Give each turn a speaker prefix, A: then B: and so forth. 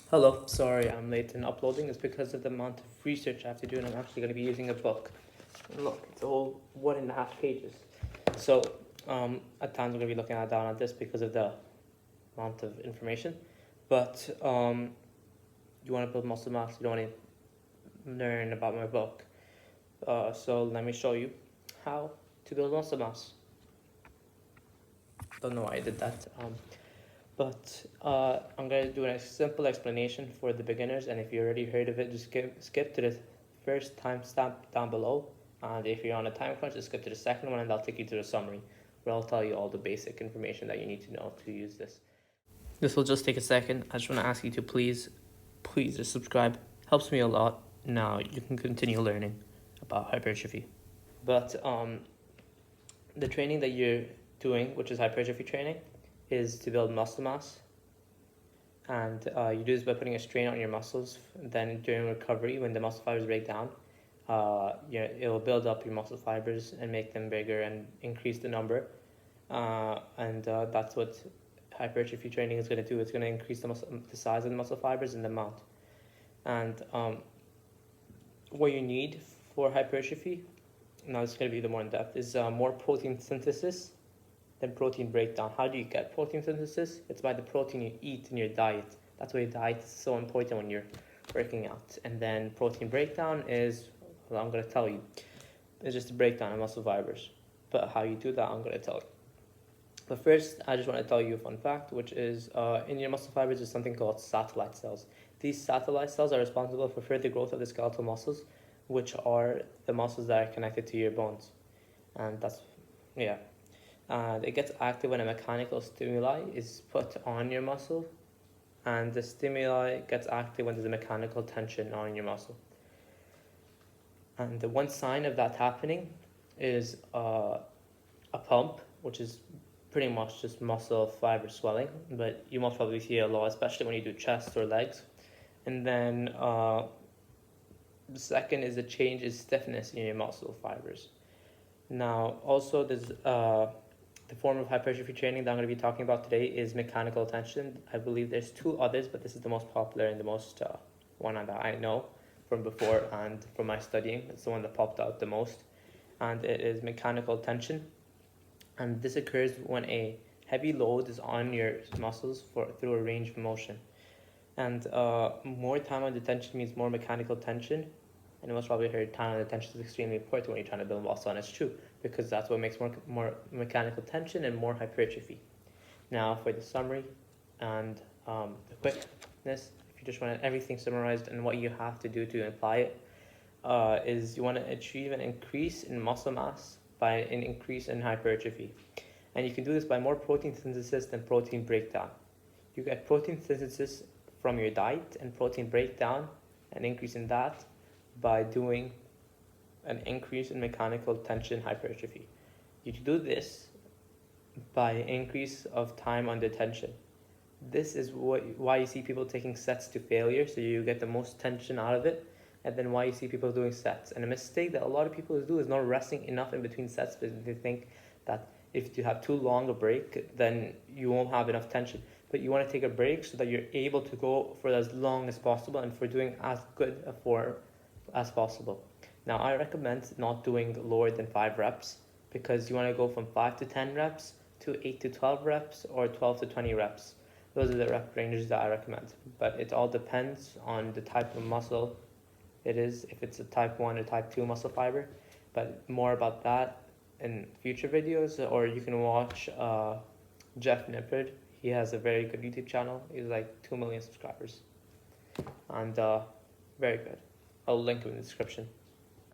A: Hello, sorry I'm late in uploading. It's because of the amount of research I have to do, and I'm actually going to be using a book. And look, it's all 1.5 pages. So, at times I'm going to be looking down at this because of the amount of information. But you want to build muscle mass, you don't want to learn about my book. So let me show you how to build muscle mass. Don't know why I did that. But I'm going to do a simple explanation for the beginners, and if you already heard of it, just skip to the first timestamp down below, and if you're on a time crunch, just skip to the second one, and I'll take you to the summary, where I'll tell you all the basic information that you need to know to use this. This will just take a second. I just want to ask you to please just subscribe. Helps me a lot. Now you can continue learning about hypertrophy. But the training that you're doing, which is hypertrophy training, is to build muscle mass, and you do this by putting a strain on your muscles. Then during recovery, when the muscle fibers break down, it will build up your muscle fibers and make them bigger and increase the number, and that's what hypertrophy training is going to do. It's going to increase the size of the muscle fibers and the amount. And what you need for hypertrophy, now this is going to be the more in depth, is more protein synthesis than protein breakdown. How do you get protein synthesis? It's by the protein you eat in your diet. That's why your diet is so important when you're working out. And then protein breakdown is, well, I'm going to tell you. It's just a breakdown of muscle fibers. But how you do that, I'm going to tell you. But first, I just want to tell you a fun fact, which is in your muscle fibers is something called satellite cells. These satellite cells are responsible for further growth of the skeletal muscles, which are the muscles that are connected to your bones. And that's, yeah. It gets active when a mechanical stimuli is put on your muscle, and the stimuli gets active when there's a mechanical tension on your muscle. And the one sign of that happening is a pump, which is pretty much just muscle fiber swelling, but you most probably see it a lot, especially when you do chest or legs. And then the second is a change in stiffness in your muscle fibers. Now, also there's the form of hypertrophy training that I'm going to be talking about today is mechanical tension. I believe there's 2 others, but this is the most popular and the most one that I know from before and from my studying. It's the one that popped out the most, and it is mechanical tension. And this occurs when a heavy load is on your muscles through a range of motion. And more time on the tension means more mechanical tension. And you most probably heard time under tension is extremely important when you're trying to build muscle, and it's true, because that's what makes more mechanical tension and more hypertrophy. Now for the summary and the quickness, if you just want everything summarized and what you have to do to apply it, is you want to achieve an increase in muscle mass by an increase in hypertrophy. And you can do this by more protein synthesis than protein breakdown. You get protein synthesis from your diet and protein breakdown, an increase in that, by doing an increase in mechanical tension hypertrophy. You do this by increase of time under tension. This is why you see people taking sets to failure, so you get the most tension out of it, and then why you see people doing sets. And a mistake that a lot of people do is not resting enough in between sets, because they think that if you have too long a break, then you won't have enough tension. But you want to take a break so that you're able to go for as long as possible and for doing as good a form as possible. Now, I recommend not doing lower than 5 reps, because you want to go from 5 to 10 reps to 8 to 12 reps or 12 to 20 reps. Those are the rep ranges that I recommend. But it all depends on the type of muscle it is, if it's a type 1 or type 2 muscle fiber. But more about that in future videos, or you can watch Jeff Nippard. He has a very good YouTube channel. He's like 2 million subscribers. And very good. I'll link him in the description.